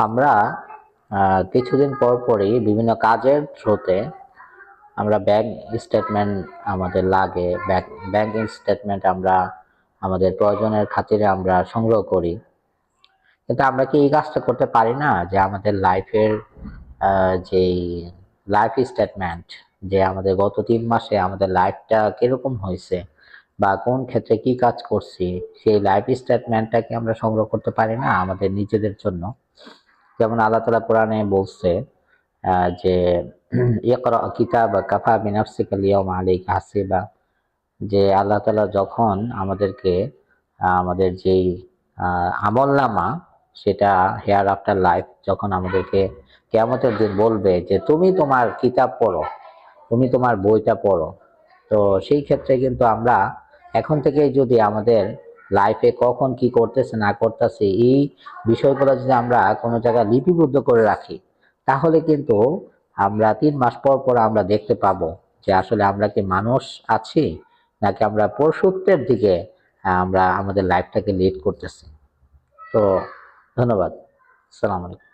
আমরা কিছুদিন পর পরই বিভিন্ন কাজের থ্রুতে আমরা ব্যাংক স্টেটমেন্ট আমাদের লাগে। ব্যাংক স্টেটমেন্ট আমরা আমাদের প্রয়োজনের খাতিরে আমরা সংগ্রহ করি। কিন্তু আমরা কি এই কাজটা করতে পারি না যে আমাদের লাইফের যেই লাইফ স্টেটমেন্ট, যে আমাদের গত 3 মাসে আমাদের লাইফটা কিরকম হয়েছে বা কোন ক্ষেত্রে কি কাজ করছি, সেই লাইফ স্টেটমেন্টটাকে আমরা সংগ্রহ করতে পারি না আমাদের নিজেদের জন্য। যেমন আল্লাহ তাআলা কোরআনে বলছে যে ইকরা কিতাবা কাফা বিনাফসিকা আল-ইয়াওমা আলাইকা হাসিবা, যে আল্লাহ তাআলা যখন আমাদেরকে আমাদের যেই আমলনামা, সেটা হেয়ার আফটার লাইফ, যখন আমাদেরকে কিয়ামতের দিন বলবে যে তুমি তোমার কিতাব পড়ো, তুমি তোমার বইটা পড়ো, তো সেই ক্ষেত্রে কিন্তু আমরা এখন থেকেই যদি আমাদের লাইফে কখন কি করতেছে না করতেছে এই বিষয়গুলো যদি আমরা কোনো জায়গায় লিপিবদ্ধ করে রাখি, তাহলে কিন্তু আমরা 3 মাস পর পর আমরা দেখতে পাবো যে আসলে আমরা কি মানুষ আছি নাকি আমরা পশুত্বের দিকে আমরা আমাদের লাইফটাকে লিড করতেছি। তো ধন্যবাদ। আসসালামু আলাইকুম।